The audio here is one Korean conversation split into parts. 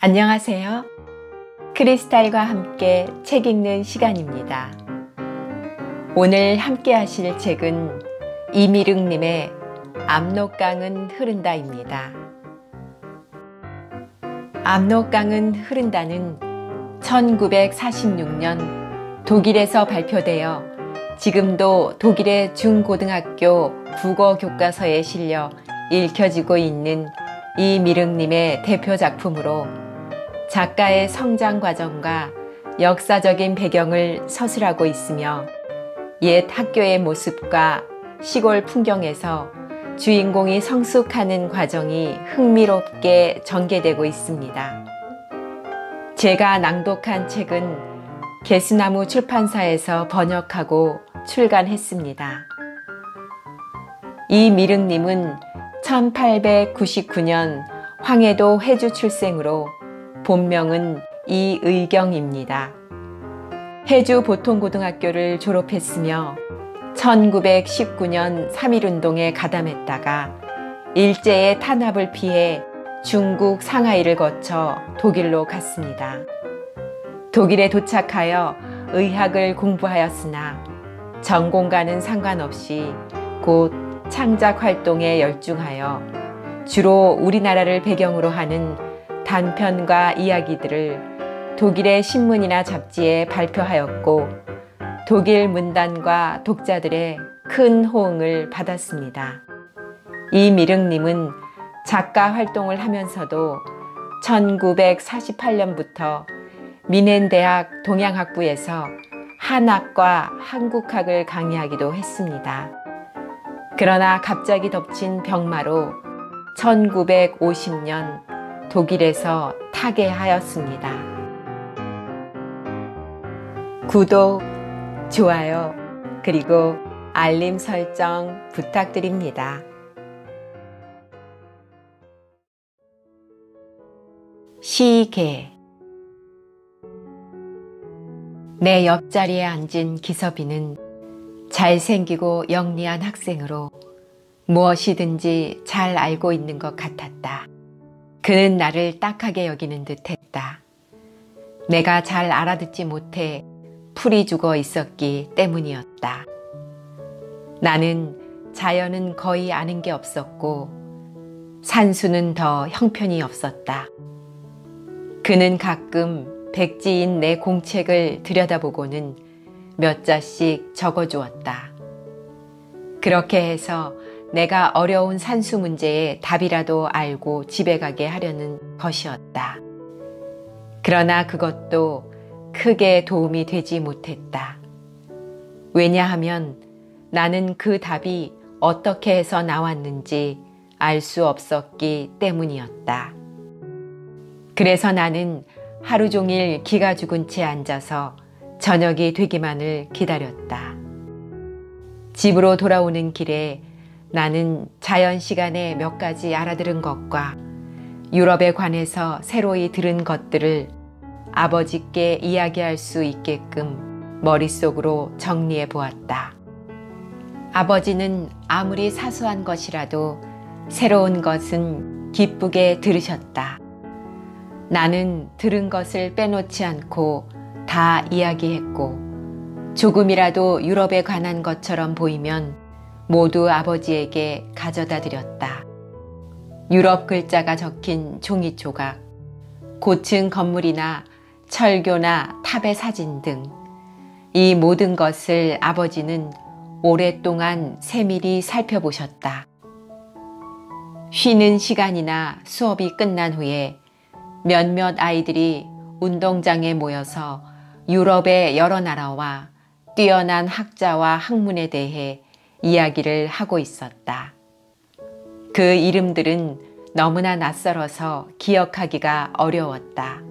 안녕하세요. 크리스탈과 함께 책 읽는 시간입니다. 오늘 함께 하실 책은 이미륵님의 압록강은 흐른다입니다. 압록강은 흐른다는 1946년 독일에서 발표되어 지금도 독일의 중고등학교 국어 교과서에 실려 읽혀지고 있는 이미륵님의 대표 작품으로 작가의 성장 과정과 역사적인 배경을 서술하고 있으며 옛 학교의 모습과 시골 풍경에서 주인공이 성숙하는 과정이 흥미롭게 전개되고 있습니다. 제가 낭독한 책은 개수나무 출판사에서 번역하고 출간했습니다. 이미륵님은 1899년 황해도 회주 출생으로 본명은 이의경입니다. 회주 보통고등학교를 졸업했으며 1919년 3.1운동에 가담했다가 일제의 탄압을 피해 중국 상하이를 거쳐 독일로 갔습니다. 독일에 도착하여 의학을 공부하였으나 전공과는 상관없이 곧 창작 활동에 열중하여 주로 우리나라를 배경으로 하는 단편과 이야기들을 독일의 신문이나 잡지에 발표하였고 독일 문단과 독자들의 큰 호응을 받았습니다. 이미륵님은 작가 활동을 하면서도 1948년부터 미넨대학 동양학부에서 한학과 한국학을 강의하기도 했습니다. 그러나 갑자기 덮친 병마로 1950년 독일에서 타계하였습니다. 구독, 좋아요, 그리고 알림 설정 부탁드립니다. 시계. 내 옆자리에 앉은 기섭이는 잘생기고 영리한 학생으로 무엇이든지 잘 알고 있는 것 같았다. 그는 나를 딱하게 여기는 듯 했다. 내가 잘 알아듣지 못해 풀이 죽어 있었기 때문이었다. 나는 자연은 거의 아는 게 없었고 산수는 더 형편이 없었다. 그는 가끔 백지인 내 공책을 들여다보고는 몇 자씩 적어주었다. 그렇게 해서 내가 어려운 산수 문제에 답이라도 알고 집에 가게 하려는 것이었다. 그러나 그것도 크게 도움이 되지 못했다. 왜냐하면 나는 그 답이 어떻게 해서 나왔는지 알 수 없었기 때문이었다. 그래서 나는 하루 종일 기가 죽은 채 앉아서 저녁이 되기만을 기다렸다. 집으로 돌아오는 길에 나는 자연 시간에 몇 가지 알아들은 것과 유럽에 관해서 새로이 들은 것들을 아버지께 이야기할 수 있게끔 머릿속으로 정리해 보았다. 아버지는 아무리 사소한 것이라도 새로운 것은 기쁘게 들으셨다. 나는 들은 것을 빼놓지 않고 다 이야기했고 조금이라도 유럽에 관한 것처럼 보이면 모두 아버지에게 가져다 드렸다. 유럽 글자가 적힌 종이 조각, 고층 건물이나 철교나 탑의 사진 등 이 모든 것을 아버지는 오랫동안 세밀히 살펴보셨다. 쉬는 시간이나 수업이 끝난 후에 몇몇 아이들이 운동장에 모여서 유럽의 여러 나라와 뛰어난 학자와 학문에 대해 이야기를 하고 있었다. 그 이름들은 너무나 낯설어서 기억하기가 어려웠다.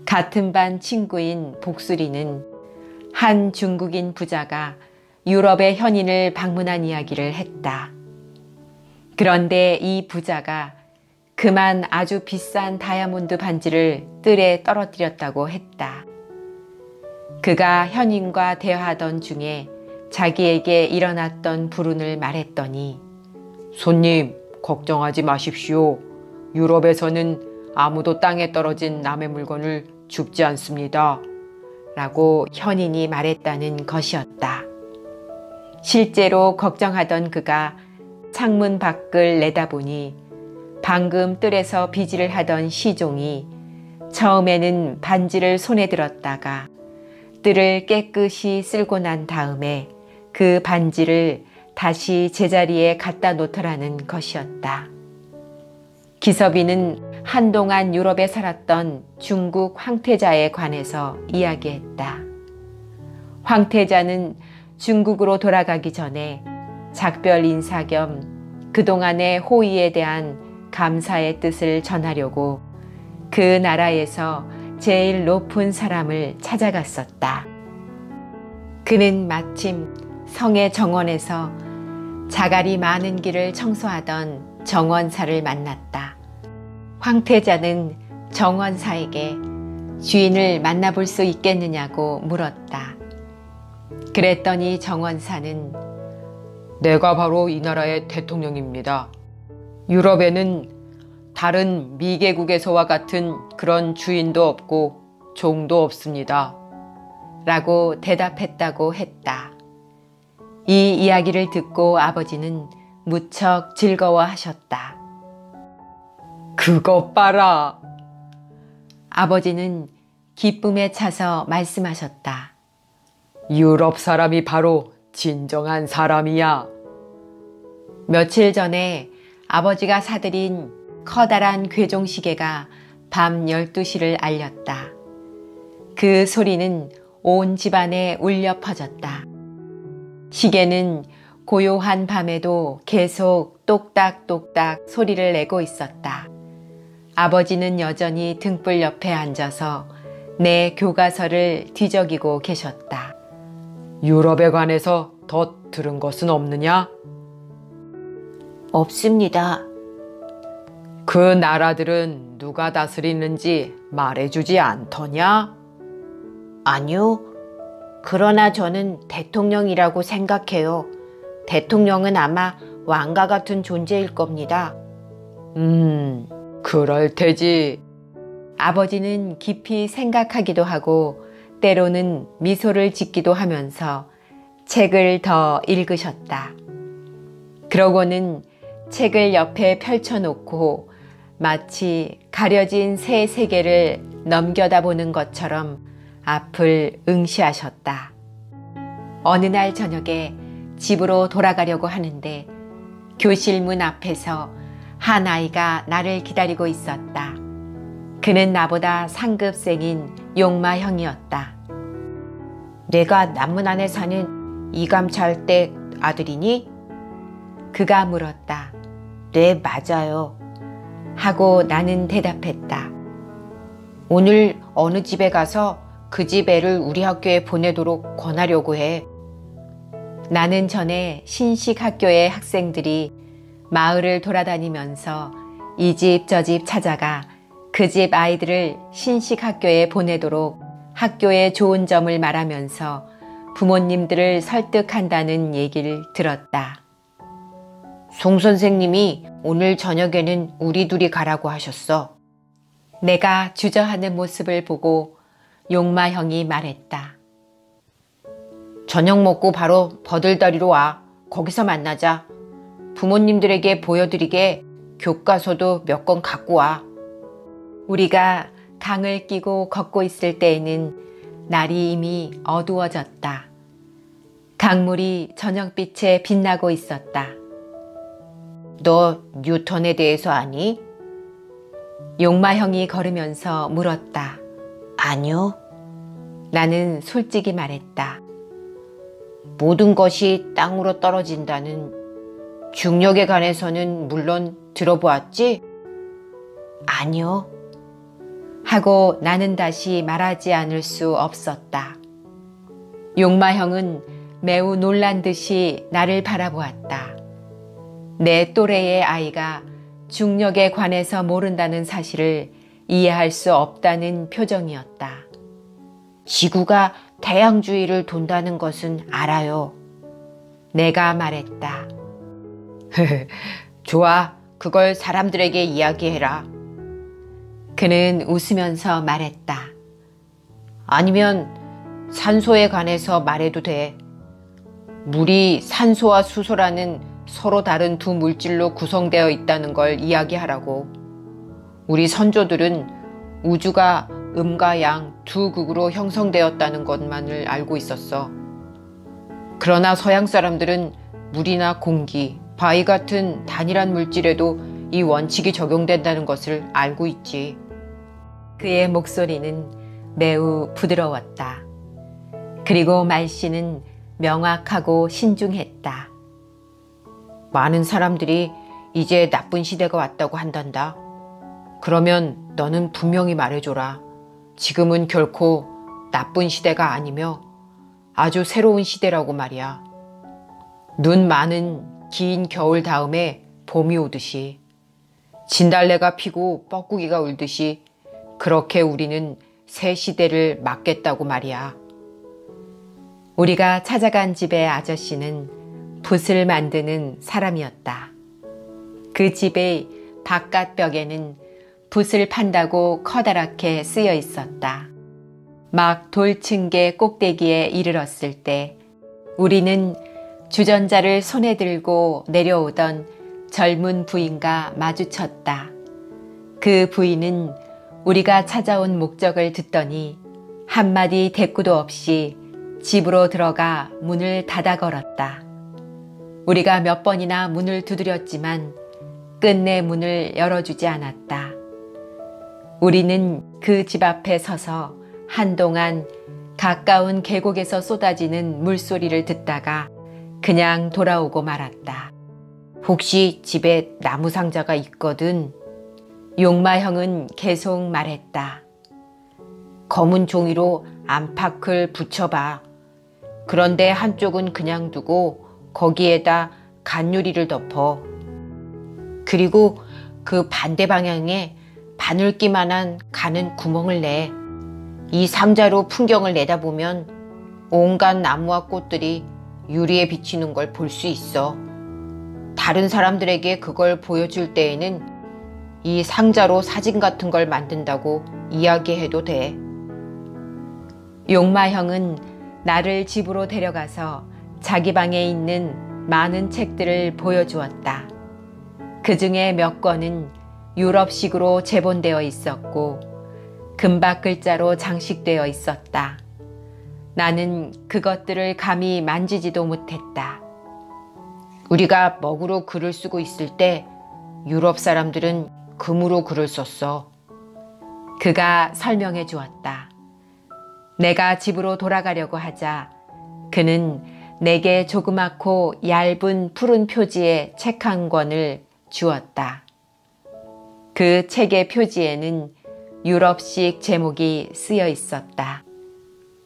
같은 반 친구인 복수리는 한 중국인 부자가 유럽의 현인을 방문한 이야기를 했다. 그런데 이 부자가 그만 아주 비싼 다이아몬드 반지를 뜰에 떨어뜨렸다고 했다. 그가 현인과 대화하던 중에 자기에게 일어났던 불운을 말했더니 손님, 걱정하지 마십시오. 유럽에서는 아무도 땅에 떨어진 남의 물건을 줍지 않습니다. 라고 현인이 말했다는 것이었다. 실제로 걱정하던 그가 창문 밖을 내다보니 방금 뜰에서 비질을 하던 시종이 처음에는 반지를 손에 들었다가 뜰을 깨끗이 쓸고 난 다음에 그 반지를 다시 제자리에 갖다 놓더라는 것이었다. 기섭이는 한동안 유럽에 살았던 중국 황태자에 관해서 이야기했다. 황태자는 중국으로 돌아가기 전에 작별 인사 겸 그동안의 호의에 대한 감사의 뜻을 전하려고 그 나라에서 제일 높은 사람을 찾아갔었다. 그는 마침 성의 정원에서 자갈이 많은 길을 청소하던 정원사를 만났다. 황태자는 정원사에게 주인을 만나볼 수 있겠느냐고 물었다. 그랬더니 정원사는 내가 바로 이 나라의 대통령입니다. 유럽에는 다른 미개국에서와 같은 그런 주인도 없고 종도 없습니다. 라고 대답했다고 했다. 이 이야기를 듣고 아버지는 무척 즐거워하셨다. 그것 봐라. 아버지는 기쁨에 차서 말씀하셨다. 유럽 사람이 바로 진정한 사람이야. 며칠 전에 아버지가 사들인 커다란 괴종시계가 밤 12시를 알렸다. 그 소리는 온 집안에 울려 퍼졌다. 시계는 고요한 밤에도 계속 똑딱똑딱 소리를 내고 있었다. 아버지는 여전히 등불 옆에 앉아서 내 교과서를 뒤적이고 계셨다. 유럽에 관해서 더 들은 것은 없느냐? 없습니다. 그 나라들은 누가 다스리는지 말해주지 않더냐? 아니요. 그러나 저는 대통령이라고 생각해요. 대통령은 아마 왕과 같은 존재일 겁니다. 그럴 테지. 아버지는 깊이 생각하기도 하고 때로는 미소를 짓기도 하면서 책을 더 읽으셨다. 그러고는 책을 옆에 펼쳐놓고 마치 가려진 새 세계를 넘겨다보는 것처럼 앞을 응시하셨다. 어느 날 저녁에 집으로 돌아가려고 하는데 교실 문 앞에서 한 아이가 나를 기다리고 있었다. 그는 나보다 상급생인 용마형이었다. 내가 남문 안에 사는 이감찰댁 아들이니? 그가 물었다. 네, 맞아요. 하고 나는 대답했다. 오늘 어느 집에 가서 그 집 애를 우리 학교에 보내도록 권하려고 해. 나는 전에 신식학교의 학생들이 마을을 돌아다니면서 이 집 저 집 찾아가 그 집 아이들을 신식학교에 보내도록 학교의 좋은 점을 말하면서 부모님들을 설득한다는 얘기를 들었다. 송 선생님이 오늘 저녁에는 우리 둘이 가라고 하셨어. 내가 주저하는 모습을 보고 용마 형이 말했다. 저녁 먹고 바로 버들다리로 와. 거기서 만나자. 부모님들에게 보여드리게 교과서도 몇 권 갖고 와. 우리가 강을 끼고 걷고 있을 때에는 날이 이미 어두워졌다. 강물이 저녁빛에 빛나고 있었다. 너 뉴턴에 대해서 아니? 용마 형이 걸으면서 물었다. 아니요. 나는 솔직히 말했다. 모든 것이 땅으로 떨어진다는 중력에 관해서는 물론 들어보았지? 아니요. 하고 나는 다시 말하지 않을 수 없었다. 용마 형은 매우 놀란 듯이 나를 바라보았다. 내 또래의 아이가 중력에 관해서 모른다는 사실을 이해할 수 없다는 표정이었다. 지구가 태양 주위를 돈다는 것은 알아요. 내가 말했다. 좋아, 그걸 사람들에게 이야기해라. 그는 웃으면서 말했다. 아니면 산소에 관해서 말해도 돼. 물이 산소와 수소라는 서로 다른 두 물질로 구성되어 있다는 걸 이야기하라고. 우리 선조들은 우주가 음과 양 두 극으로 형성되었다는 것만을 알고 있었어. 그러나 서양 사람들은 물이나 공기, 바위 같은 단일한 물질에도 이 원칙이 적용된다는 것을 알고 있지. 그의 목소리는 매우 부드러웠다. 그리고 말씨는 명확하고 신중했다. 많은 사람들이 이제 나쁜 시대가 왔다고 한단다. 그러면 너는 분명히 말해줘라. 지금은 결코 나쁜 시대가 아니며 아주 새로운 시대라고 말이야. 눈 많은 긴 겨울 다음에 봄이 오듯이, 진달래가 피고 뻐꾸기가 울듯이 그렇게 우리는 새 시대를 맞겠다고 말이야. 우리가 찾아간 집의 아저씨는 붓을 만드는 사람이었다. 그 집의 바깥 벽에는 붓을 판다고 커다랗게 쓰여 있었다. 막 돌층계 꼭대기에 이르렀을 때 우리는 주전자를 손에 들고 내려오던 젊은 부인과 마주쳤다. 그 부인은 우리가 찾아온 목적을 듣더니 한마디 대꾸도 없이 집으로 들어가 문을 닫아 걸었다. 우리가 몇 번이나 문을 두드렸지만 끝내 문을 열어주지 않았다. 우리는 그 집 앞에 서서 한동안 가까운 계곡에서 쏟아지는 물소리를 듣다가 그냥 돌아오고 말았다. 혹시 집에 나무 상자가 있거든? 용마 형은 계속 말했다. 검은 종이로 안팎을 붙여봐. 그런데 한쪽은 그냥 두고 거기에다 간유리를 덮어. 그리고 그 반대 방향에 바늘기만한 가는 구멍을 내. 이 상자로 풍경을 내다보면 온갖 나무와 꽃들이 유리에 비치는 걸 볼 수 있어. 다른 사람들에게 그걸 보여줄 때에는 이 상자로 사진 같은 걸 만든다고 이야기해도 돼. 용마 형은 나를 집으로 데려가서 자기 방에 있는 많은 책들을 보여주었다. 그 중에 몇 권은 유럽식으로 제본되어 있었고 금박 글자로 장식되어 있었다. 나는 그것들을 감히 만지지도 못했다. 우리가 먹으로 글을 쓰고 있을 때 유럽 사람들은 금으로 글을 썼어. 그가 설명해 주었다. 내가 집으로 돌아가려고 하자 그는 내게 조그맣고 얇은 푸른 표지의 책 한 권을 주었다. 그 책의 표지에는 유럽식 제목이 쓰여 있었다.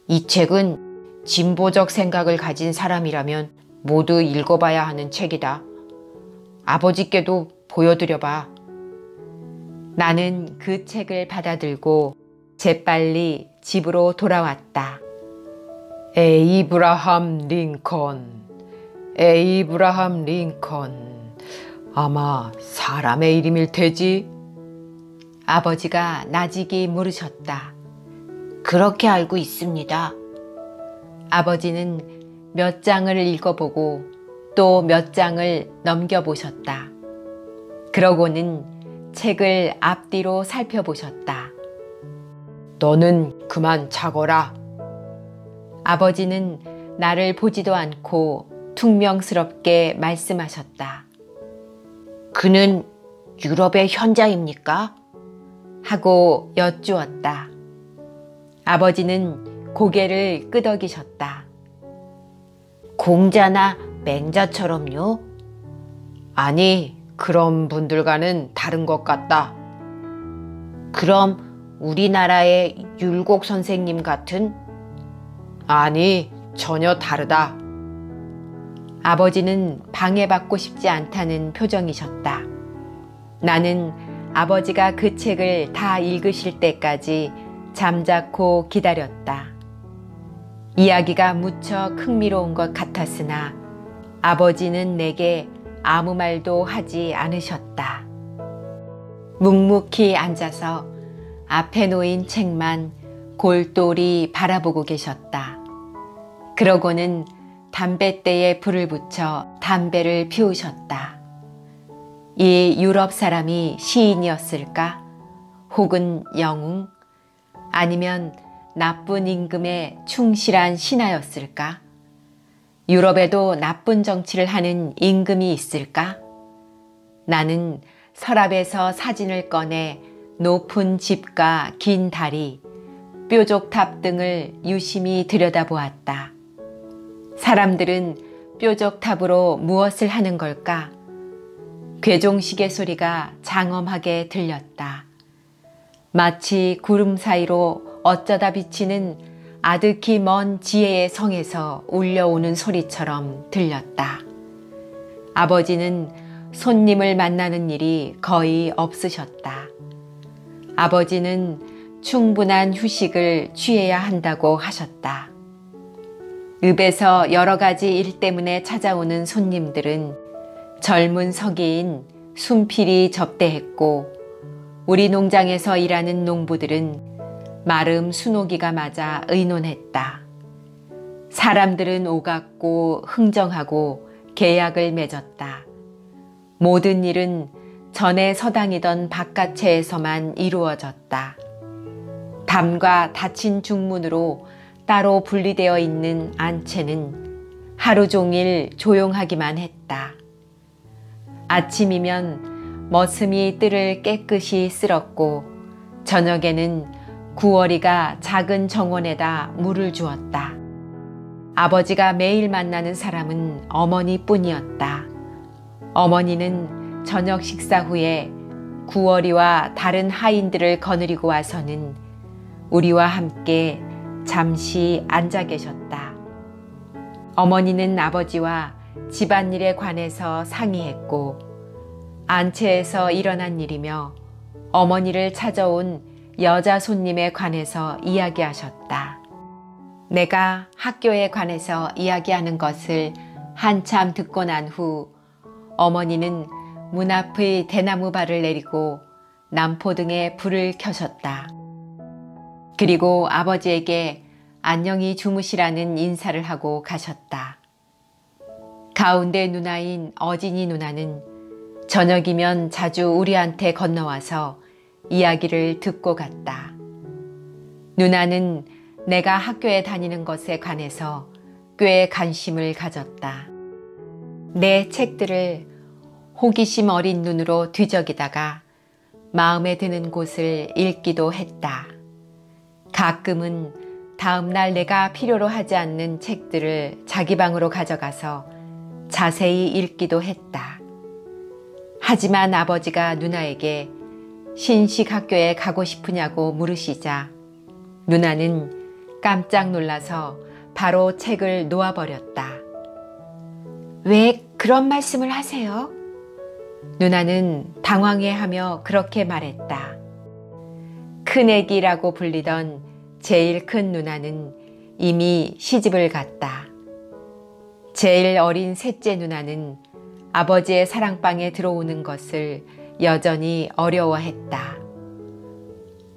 이 책은 진보적 생각을 가진 사람이라면 모두 읽어봐야 하는 책이다. 아버지께도 보여드려봐. 나는 그 책을 받아들고 재빨리 집으로 돌아왔다. 에이브라함 링컨, 에이브라함 링컨. 아마 사람의 이름일 테지? 아버지가 나직이 물으셨다. 그렇게 알고 있습니다. 아버지는 몇 장을 읽어보고 또 몇 장을 넘겨보셨다. 그러고는 책을 앞뒤로 살펴보셨다. 너는 그만 자거라. 아버지는 나를 보지도 않고 퉁명스럽게 말씀하셨다. 그는 유럽의 현자입니까? 하고 여쭈었다. 아버지는 고개를 끄덕이셨다. 공자나 맹자처럼요? 아니, 그런 분들과는 다른 것 같다. 그럼 우리나라의 율곡 선생님 같은? 아니, 전혀 다르다. 아버지는 방해받고 싶지 않다는 표정이셨다. 나는 아버지가 그 책을 다 읽으실 때까지 잠자코 기다렸다. 이야기가 무척 흥미로운 것 같았으나 아버지는 내게 아무 말도 하지 않으셨다. 묵묵히 앉아서 앞에 놓인 책만 골똘히 바라보고 계셨다. 그러고는 담뱃대에 불을 붙여 담배를 피우셨다. 이 유럽 사람이 시인이었을까? 혹은 영웅? 아니면 나쁜 임금에 충실한 신하였을까? 유럽에도 나쁜 정치를 하는 임금이 있을까? 나는 서랍에서 사진을 꺼내 높은 집과 긴 다리, 뾰족탑 등을 유심히 들여다보았다. 사람들은 뾰족탑으로 무엇을 하는 걸까? 괴종시계 소리가 장엄하게 들렸다. 마치 구름 사이로 어쩌다 비치는 아득히 먼 지혜의 성에서 울려오는 소리처럼 들렸다. 아버지는 손님을 만나는 일이 거의 없으셨다. 아버지는 충분한 휴식을 취해야 한다고 하셨다. 읍에서 여러 가지 일 때문에 찾아오는 손님들은 젊은 서기인 순필이 접대했고, 우리 농장에서 일하는 농부들은 마름 순오기가 맞아 의논했다. 사람들은 오갔고 흥정하고 계약을 맺었다. 모든 일은 전에 서당이던 바깥채에서만 이루어졌다. 담과 닫힌 중문으로 따로 분리되어 있는 안채는 하루 종일 조용하기만 했다. 아침이면 머슴이 뜰을 깨끗이 쓸었고, 저녁에는 구월이가 작은 정원에다 물을 주었다. 아버지가 매일 만나는 사람은 어머니뿐이었다. 어머니는 저녁 식사 후에 구월이와 다른 하인들을 거느리고 와서는 우리와 함께 잠시 앉아 계셨다. 어머니는 아버지와 집안일에 관해서 상의했고, 안채에서 일어난 일이며 어머니를 찾아온 여자 손님에 관해서 이야기하셨다. 내가 학교에 관해서 이야기하는 것을 한참 듣고 난 후 어머니는 문 앞의 대나무 발을 내리고 남포등에 불을 켜셨다. 그리고 아버지에게 안녕히 주무시라는 인사를 하고 가셨다. 가운데 누나인 어진이 누나는 저녁이면 자주 우리한테 건너와서 이야기를 듣고 갔다. 누나는 내가 학교에 다니는 것에 관해서 꽤 관심을 가졌다. 내 책들을 호기심 어린 눈으로 뒤적이다가 마음에 드는 곳을 읽기도 했다. 가끔은 다음날 내가 필요로 하지 않는 책들을 자기 방으로 가져가서 자세히 읽기도 했다. 하지만 아버지가 누나에게 신식학교에 가고 싶으냐고 물으시자 누나는 깜짝 놀라서 바로 책을 놓아버렸다. 왜 그런 말씀을 하세요? 누나는 당황해하며 그렇게 말했다. 큰애기라고 불리던 제일 큰 누나는 이미 시집을 갔다. 제일 어린 셋째 누나는 아버지의 사랑방에 들어오는 것을 여전히 어려워했다.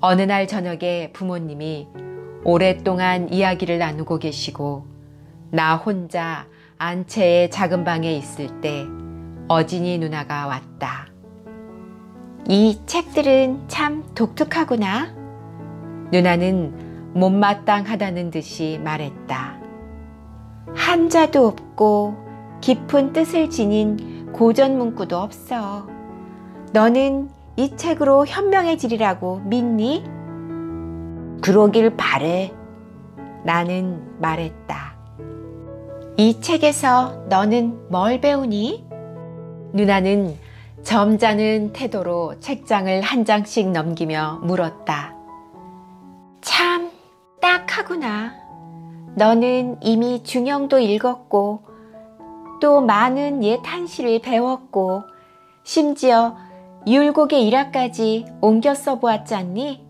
어느 날 저녁에 부모님이 오랫동안 이야기를 나누고 계시고 나 혼자 안채의 작은 방에 있을 때 어진이 누나가 왔다. 이 책들은 참 독특하구나. 누나는 못마땅하다는 듯이 말했다. 한자도 없고 깊은 뜻을 지닌 고전 문구도 없어. 너는 이 책으로 현명해지리라고 믿니? 그러길 바래. 나는 말했다. 이 책에서 너는 뭘 배우니? 누나는 점잖은 태도로 책장을 한 장씩 넘기며 물었다. 참 딱하구나. 너는 이미 중형도 읽었고 또 많은 옛 한시를 배웠고 심지어 율곡의 일화까지 옮겨 써보았잖니?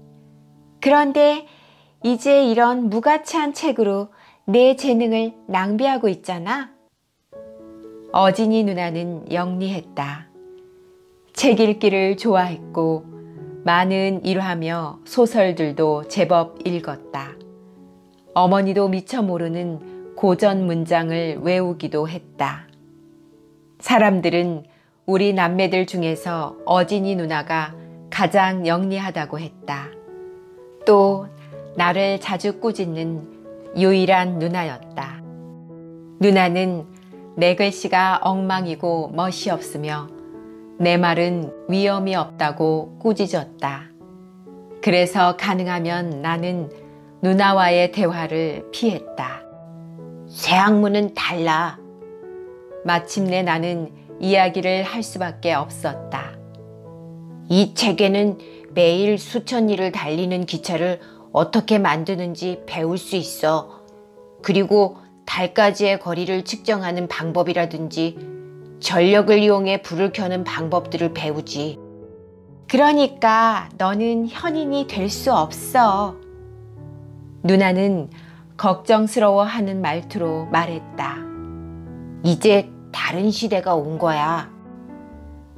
그런데 이제 이런 무가치한 책으로 내 재능을 낭비하고 있잖아. 어진이 누나는 영리했다. 책 읽기를 좋아했고 많은 일화며 소설들도 제법 읽었다. 어머니도 미처 모르는 고전 문장을 외우기도 했다. 사람들은 우리 남매들 중에서 어진이 누나가 가장 영리하다고 했다. 또 나를 자주 꾸짖는 유일한 누나였다. 누나는 내 글씨가 엉망이고 멋이 없으며 내 말은 위엄이 없다고 꾸짖었다. 그래서 가능하면 나는 누나와의 대화를 피했다. 새 학문은 달라. 마침내 나는 이야기를 할 수밖에 없었다. 이 책에는 매일 수천 리를 달리는 기차를 어떻게 만드는지 배울 수 있어. 그리고 달까지의 거리를 측정하는 방법이라든지 전력을 이용해 불을 켜는 방법들을 배우지. 그러니까 너는 현인이 될 수 없어. 누나는 걱정스러워하는 말투로 말했다. 이제 다른 시대가 온 거야.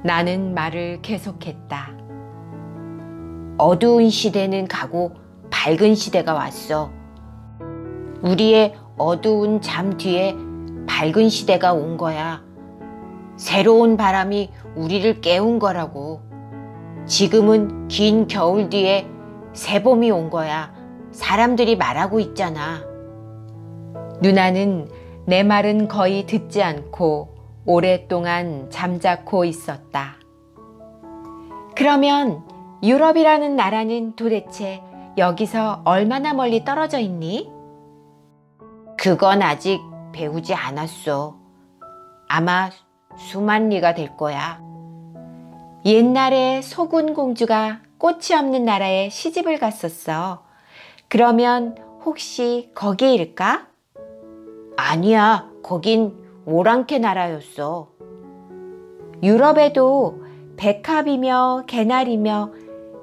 나는 말을 계속했다. 어두운 시대는 가고 밝은 시대가 왔어. 우리의 어두운 잠 뒤에 밝은 시대가 온 거야. 새로운 바람이 우리를 깨운 거라고. 지금은 긴 겨울 뒤에 새봄이 온 거야. 사람들이 말하고 있잖아. 누나는 내 말은 거의 듣지 않고 오랫동안 잠자코 있었다. 그러면 유럽이라는 나라는 도대체 여기서 얼마나 멀리 떨어져 있니? 그건 아직 배우지 않았어. 아마 수만 리가 될 거야. 옛날에 소군 공주가 꽃이 없는 나라에 시집을 갔었어. 그러면 혹시 거기일까? 아니야, 거긴 오랑캐 나라였어. 유럽에도 백합이며 개나리며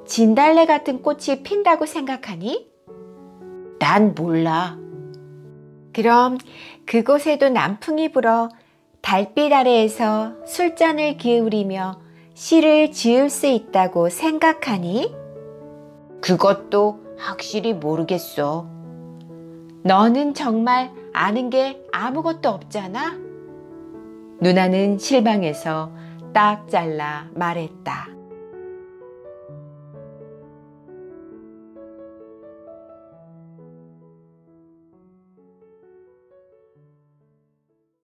진달래 같은 꽃이 핀다고 생각하니? 난 몰라. 그럼 그곳에도 남풍이 불어 달빛 아래에서 술잔을 기울이며 시를 지을 수 있다고 생각하니? 그것도 확실히 모르겠어. 너는 정말 아는 게 아무것도 없잖아? 누나는 실방에서 딱 잘라 말했다.